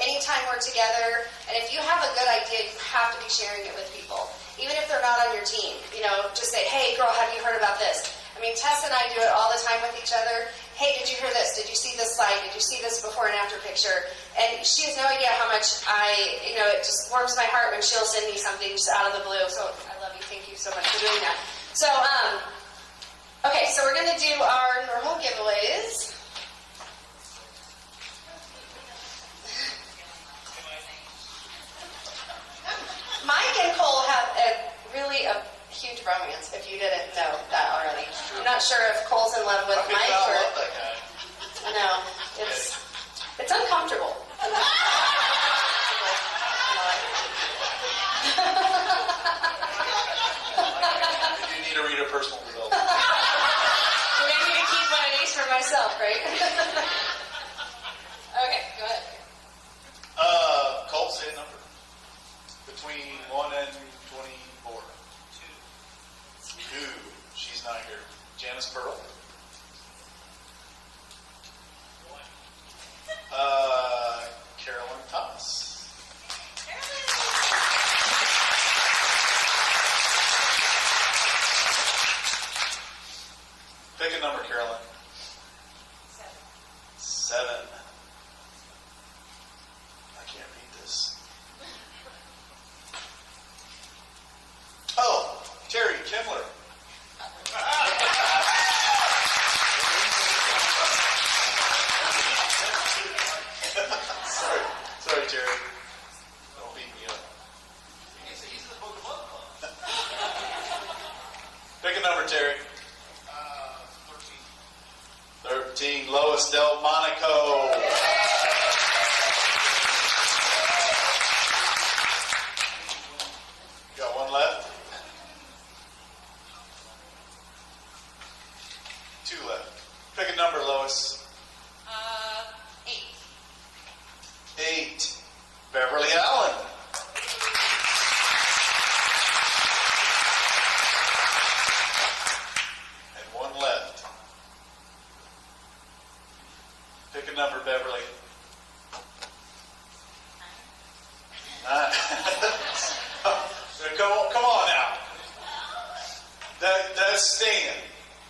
anytime we're together, and if you have a good idea, you have to be sharing it with people. Even if they're not on your team, just say, hey girl, have you heard about this? I mean, Tess and I do it all the time with each other. Hey, did you hear this? Did you see this slide? Did you see this before and after picture? And she has no idea how much it just warms my heart when she'll send me something just out of the blue. So I love you. Thank you so much for doing that. So, okay, so we're going to do our normal giveaways. Mike and Cole have a huge romance, if you didn't know that already. I'm not sure if Cole's in love with Mike or... I love that guy. No, it's uncomfortable. You need to read a personal development. Maybe I need to keep one of these for myself, right? Okay, go ahead. Cole, say a number. Between 1 and 24. 2. She's not here. Janice Pearl. 1. Carolyn Thomas. Pick a number, Carolyn. 7. I can't read this. Oh, Terry Kimler. Sorry, Terry. Don't beat me up. He's in the Pokemon Club. Pick a number, Terry. 13. 13, Lois Delmonico. Got one left? 2 left. Pick a number, Lois. 8. 8, Beverly Allen. And 1 left. Pick a number, Beverly. 9. Come on now. That's Stan.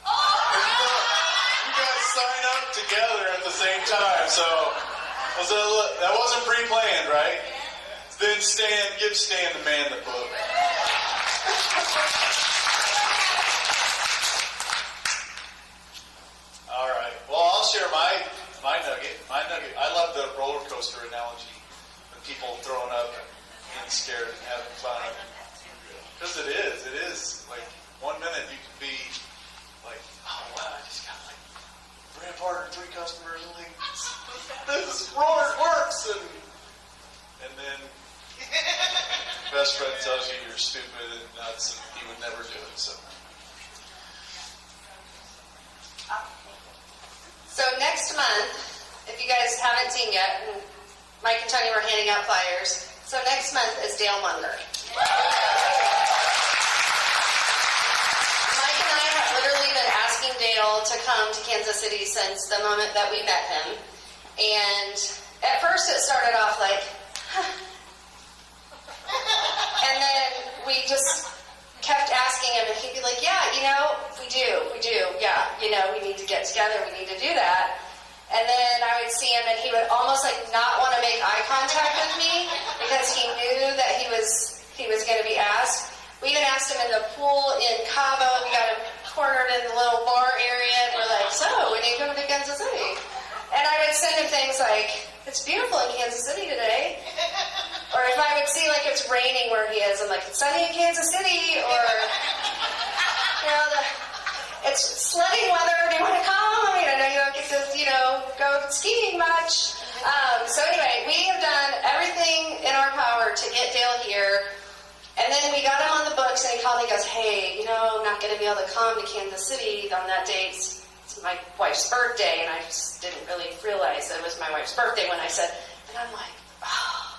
You guys sign up together at the same time, so that wasn't pre-planned, right? Then give Stan the man the book. All right. Well, I'll share my nugget. I love the roller coaster analogy. The people throwing up and being scared and having fun. Because it is. Like, 1 minute you can be like, oh wow, I just got like 3 customers and like, this works, and then best friend tells you you're stupid and nuts and he would never do it. So next month, if you guys haven't seen yet, and Mike and Tony were handing out flyers, so next month is Dale Munger. Mike and I have literally been asking Dale to come to Kansas City since the moment that we met him. And at first it started off like, and then we just kept asking him, and he'd be like, yeah, we do, yeah, we need to get together, we need to do that. And then I would see him, and he would almost like not want to make eye contact with me because he knew that he was going to be asked. We even asked him in the pool in Cabo. We got him cornered in the little bar area, and we're like, so, when are you coming to Kansas City? And I would send him things like, it's beautiful in Kansas City today. Or if I would see like it's raining where he is, I'm like, it's sunny in Kansas City, or it's sledding weather, do you want to come? I mean, I know you don't get to, go skiing much. So anyway, we have done everything in our power to get Dale here. And then we got him on the books, and he called me and goes, hey, I'm not going to be able to come to Kansas City on that date. It's my wife's birthday, and I just didn't really realize that it was my wife's birthday when I said, and I'm like,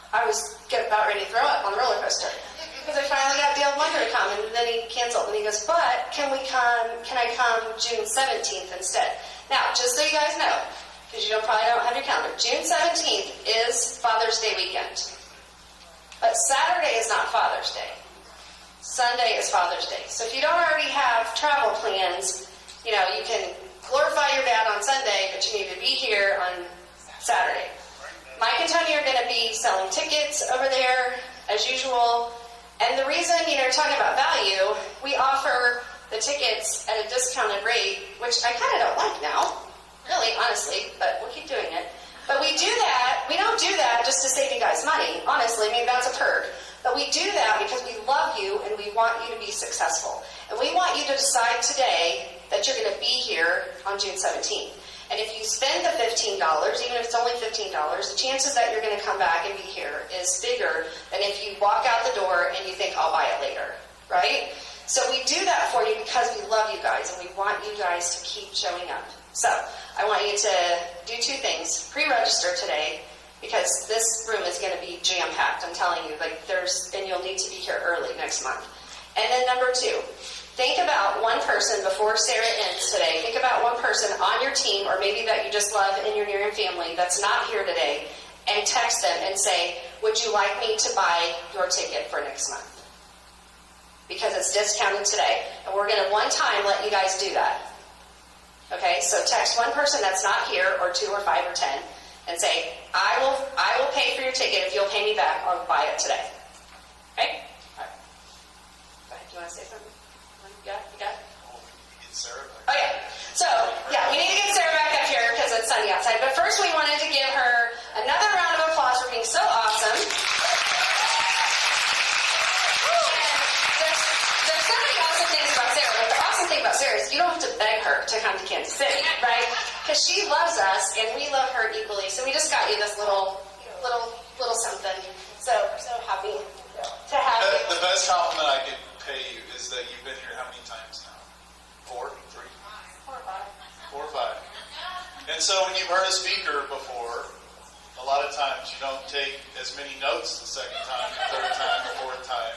I was about ready to throw up on the roller coaster. Because I finally got Dale Munger to come, and then he canceled. And he goes, but can I come June 17th instead? Now, just so you guys know, because you probably don't have your calendar. June 17th is Father's Day weekend. But Saturday is not Father's Day. Sunday is Father's Day. So if you don't already have travel plans, you can glorify your dad on Sunday, but you need to be here on Saturday. Mike and Tony are going to be selling tickets over there as usual. And the reason, you're talking about value, we offer the tickets at a discounted rate, which I kind of don't like now, really, honestly, but we'll keep doing it. But we don't do that just to save you guys money, honestly. That's a perk. But we do that because we love you and we want you to be successful. And we want you to decide today that you're going to be here on June 17th. And if you spend the $15, even if it's only $15, the chances that you're going to come back and be here is bigger than if you walk out the door and you think, I'll buy it later, right? So we do that for you because we love you guys and we want you guys to keep showing up. So I want you to do two things. Pre-register today because this room is going to be jam-packed. I'm telling you, and you'll need to be here early next month. And then number two, think about one person before Sarah ends today. Think about one person on your team or maybe that you just love in your Nerium family that's not here today and text them and say, would you like me to buy your ticket for next month? Because it's discounted today. And we're going to one time let you guys do that. Okay, so text one person that's not here or 2 or 5 or 10 and say, I will pay for your ticket if you'll pay me back. I'll buy it today. Okay? All right. Go ahead. Do you want to say something? You got it? Oh, you get Sarah back. Oh, yeah. So, we need to get Sarah back up here because it's sunny outside. But first we wanted to give her another round of applause for being so awesome. There's so many awesome things about Sarah, but the awesome thing about Sarah is you don't have to beg her to come to Kansas City, right? Because she loves us and we love her equally. So we just got you this little something. So happy to have you. The best compliment I could pay you is that you've been here how many times now? 4? 3? 4 or 5. 4 or 5. And so when you've heard a speaker before, a lot of times you don't take as many notes the second time, the third time, the fourth time.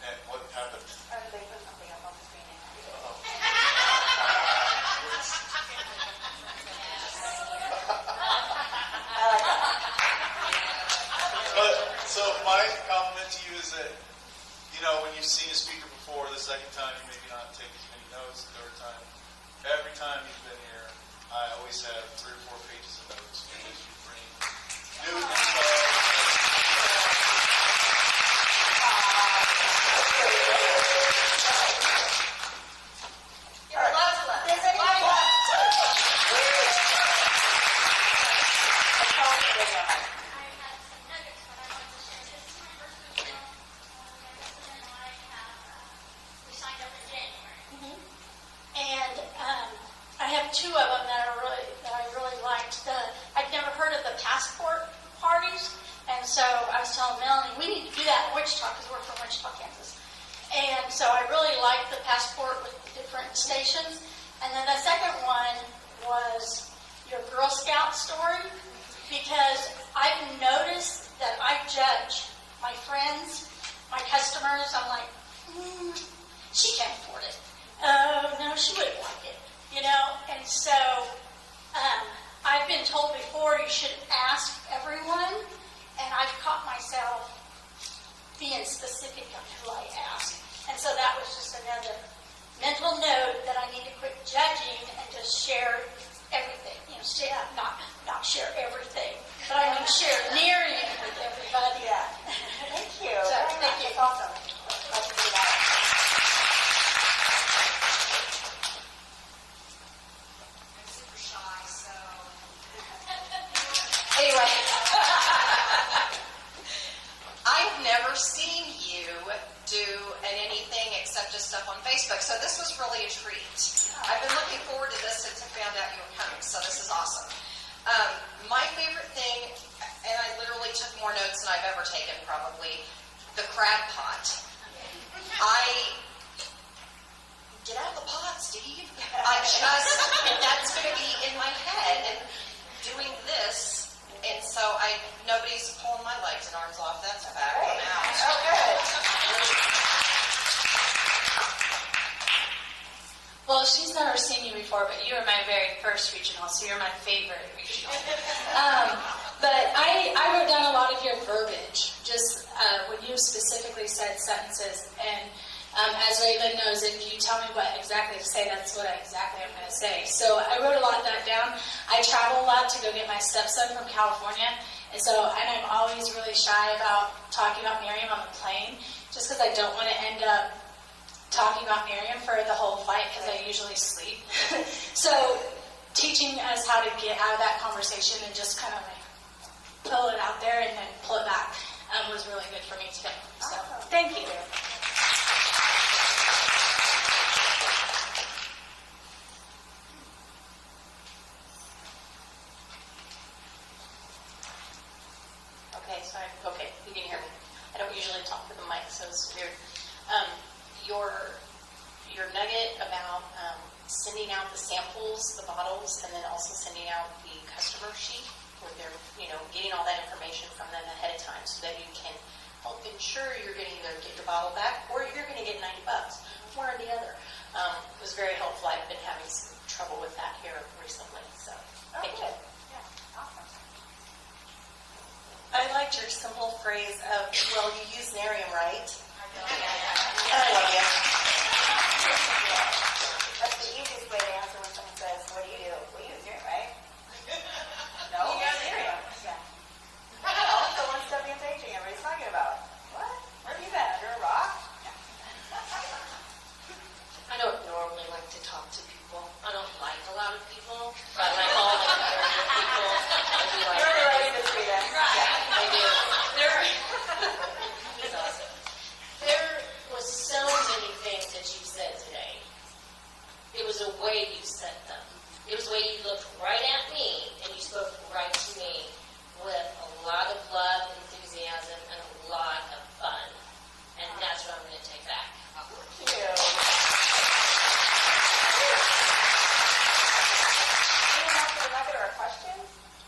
And what happened? They put something up on the screen. But so my compliment to you is that, when you've seen a speaker before, the second time you maybe not take as many notes, the third time, every time you've been here, I always have 3 or 4 pages of notes because you bring new info. Two of them that I really liked. I'd never heard of the passport parties, and so I was telling Melanie we need to do that in Wichita because we're from Wichita, Kansas. And so I really liked the passport with different stations. And then the second one was your Girl Scout story because I've noticed that I judge my friends, my customers. I'm like, she can't afford it. Oh no, she wouldn't like it. And so I've been told before you should ask everyone, and I've caught myself being specific on who I ask. And so that was just another mental note that I need to quit judging and just share everything. Not share everything, but I mean share Nerium with everybody. Yeah. Thank you. So, thank you. It's awesome. Love to do that. Anyway, I've never seen you do anything except just stuff on Facebook, so this was really a treat. I've been looking forward to this since I found out you were coming, so this is awesome. My favorite thing, and I literally took more notes than I've ever taken probably, the crab pot. Get out of the pot, Steve. That's going to be in my head, and doing this. And so nobody's pulling my legs and arms off. That's a fact. I'm out. oh, good. Well, Well, she's never seen you before, but you were my very first regional, so you're my favorite regional. But I wrote down a lot of your verbiage, just when you specifically said sentences. And as Raelyn knows, if you tell me what exactly to say, that's what exactly I'm going to say. So I wrote a lot of that down. I travel a lot to go get my stepson from California. And I'm always really shy about talking about Nerium on the plane, just because I don't want to end up talking about Nerium for the whole flight, because I usually sleep. So teaching us how to get out of that conversation and just kind of like pull it out there and then pull it back was really good for me today. So thank you. Okay, you can hear me. I don't usually talk with the mic, so it's weird. Your nugget about sending out the samples, the bottles, and then also sending out the customer sheet where they're, getting all that information from them ahead of time so that you can help ensure you're going to either get your bottle back or you're going to get $90, one or the other. It was very helpful. I've been having some trouble with that here recently, so thank you. I liked your simple phrase of, well, you use Nerium, right? I love you. That's the easiest way to answer when someone says, what do you do? We use Nerium, right? No, we use Nerium. Yeah. Oh, so one step into aging, everybody's talking about. What? Where have you been? Under a rock? I don't normally like to talk to people. I don't like a lot of people, but I like all the people. I do like You're in the right industry then. I do. He's awesome. There was so many things that you said today. It was the way you said them. It was the way you looked right at me and you spoke right to me with a lot of love, enthusiasm, and a lot of fun. And that's what I'm going to take back. Thank you. Anyone else with a nugget or a question?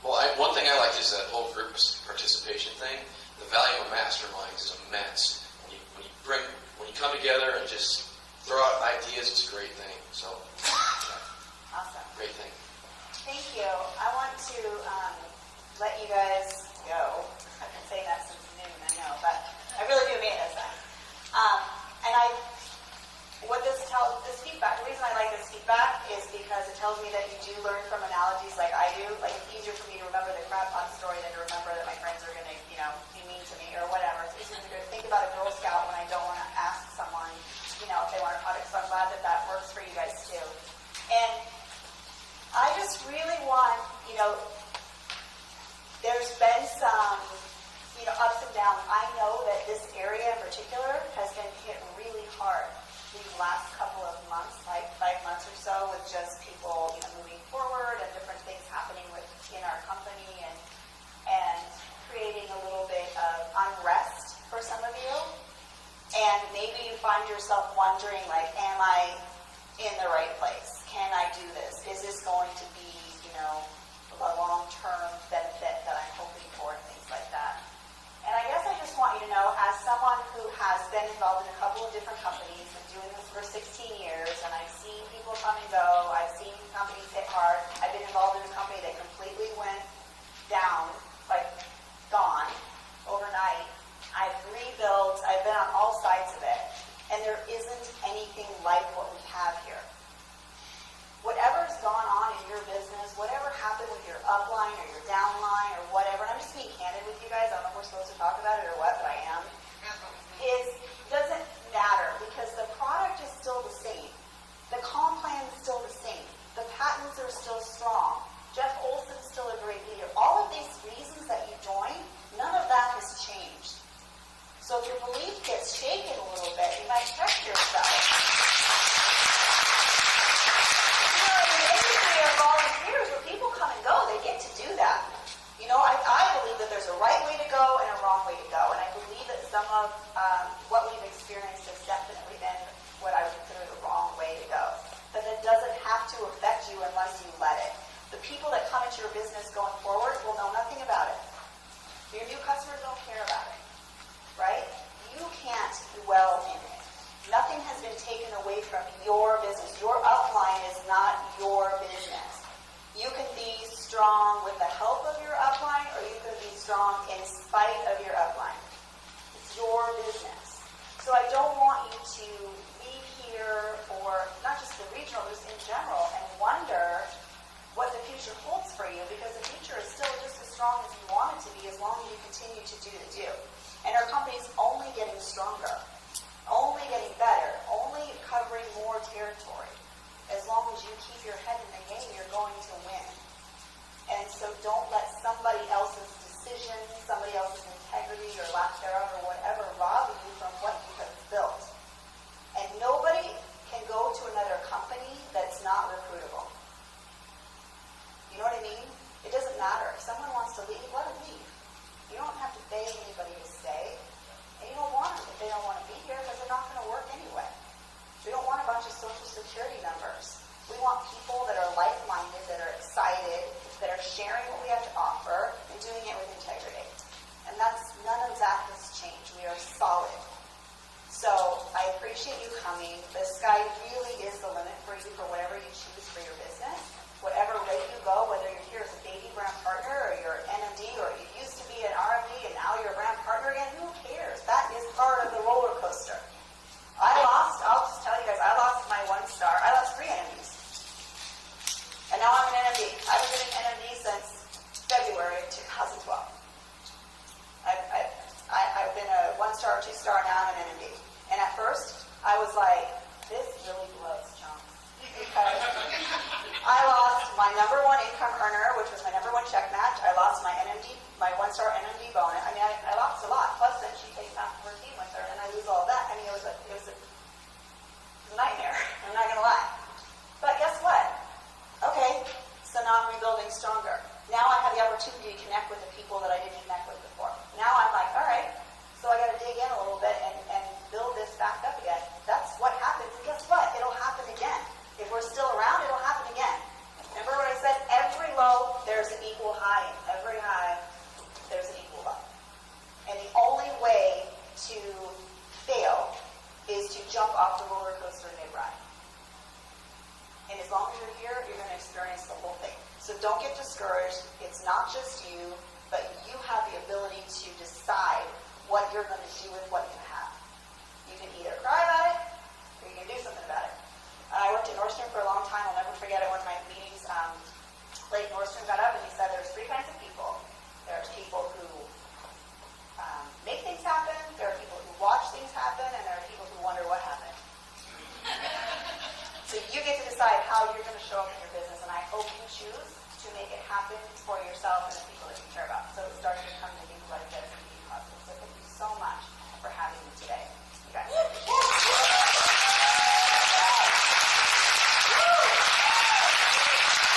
Well, one thing I liked is that whole group participation thing. The value of masterminds is immense. When you come together and just throw out ideas, it's a great thing. So, Awesome. great thing. Thank you. I want to let you guys go. I've been saying that since noon, I know, but I really do mean it this time. What this feedback, the reason I like this feedback is because it tells me that you do learn from analogies like I do. Like, it's easier for me to remember the crab pot story than to remember that my friends are going to, be mean to me or whatever. It's easier to think about a Girl Scout when I don't want to ask someone, if they want a product. So I'm glad that that works for you guys too. And I just really want, there's been some, ups and downs. I know that this area in particular has been hit really hard these last couple of months, like 5 months or so, with just people, moving forward and different things happening within our company and creating a little bit of unrest for some of you. And maybe you find yourself wondering, like, am I in the right place? Can I do this? Is this going to be, a long-term benefit that I'm hoping for and things like that? And I guess I just want you to know, as someone who has been involved in a couple of different companies and doing this for 16 years, and I've seen people come and go, I've seen companies hit hard, I've been involved in a company that completely went down, like gone, overnight. I've rebuilt, I've been on all sides of it, and there isn't anything like what we have here. Whatever's gone on in your business, whatever happened with your upline or your downline or whatever, and I'm just being candid with you guys, I don't know if we're supposed to talk about it or what, but I am, doesn't matter because the product is still the same. The comp plan is still the same. The patents are still strong. Jeff Olson's still a great leader. All of these reasons that you joined, none of that has changed. So if your belief gets shaken a little bit, you might check yourself. In the industry of volunteers, where people come and go, they get to do that. I believe that there's a right way to go and a wrong way to go, and I believe that some of what we've experienced has definitely been what I would consider the wrong way to go. But that doesn't have to affect you unless you let it. The people that come into your business going forward will know nothing about it. Your new customers don't care about it, right? You can't dwell in it. Nothing has been taken away from your business. Your upline upline is not your business. You can be strong with the help of your upline, or you can be strong in spite of your upline. It's your business. So I don't want you to leave here, or not just the regional, just in general, and wonder what the future holds for you, because the future is still just as strong as you want it to be as long as you continue to do the do. And our company's only getting stronger, only getting better, only covering more territory. As long as you keep your head in the game, you're going to win. And so don't let somebody else's decision, somebody else's integrity or lack thereof or whatever rob you from what you have built. And nobody can go to another company that's not recruitable. You know what I mean? It doesn't matter. If someone wants to leave, let them leave. You don't have to beg anybody to stay. And you don't want them if they don't want to be here, because they're not going to work anyway. We don't want a bunch of social security numbers. We want people that are like-minded, that are excited, that are sharing what we have to offer, and doing it with integrity. And none of that has changed. We are solid. So I appreciate you coming. The sky really is the limit for you for whatever you choose for your business. Whatever rate you go, whether you're here as a baby brand partner, or you're an NMD, or you used to be an RMD and now you're a brand partner again, who cares? That is part of the roller coaster. I'll just tell you guys, I lost my 1 star. I lost 3 NMDs. And now I'm an NMD. I haven't been an NMD since February of 2012. I've been a 1 star, 2 star, now I'm an NMD. And at first, I was like, this really blows, John. Because I lost my number 1 income earner, which was my number 1 check match. I lost my NMD, my 1 star NMD bonus. I mean, I lost a lot. Plus, then she takes half of her team with her, and I lose all that. I mean, it was a nightmare. I'm not going to lie. But guess what? Okay, so now I'm rebuilding stronger. Now I have the opportunity to connect with the people that I didn't connect with before. Now I'm like, all right, so I got to dig in a little bit and build this back up again. That's what happens. And guess what? It'll happen again. If we're still around, it'll happen again. Remember what I said? Every low, there's an equal high. And every high, there's an equal low. And the only way to fail is to jump off the roller coaster mid-ride. And as long as you're here, you're going to experience the whole thing. So don't get discouraged. It's not just you, but you have the ability to decide what you're going to do with what you have. You can either cry about it, or you can do something about it. I worked at Nordstrom for a long time. I'll never forget it. One of my meetings, Blake Nordstrom got up and he said there's 3 kinds of people. There's people who make things happen, there are people who watch things happen, and there are people who wonder what happened. So you get to decide how you're going to show up in your business, and I hope you choose to make it happen for yourself and the people that you care about. So it starts to become the people like this and be positive. So thank you so much.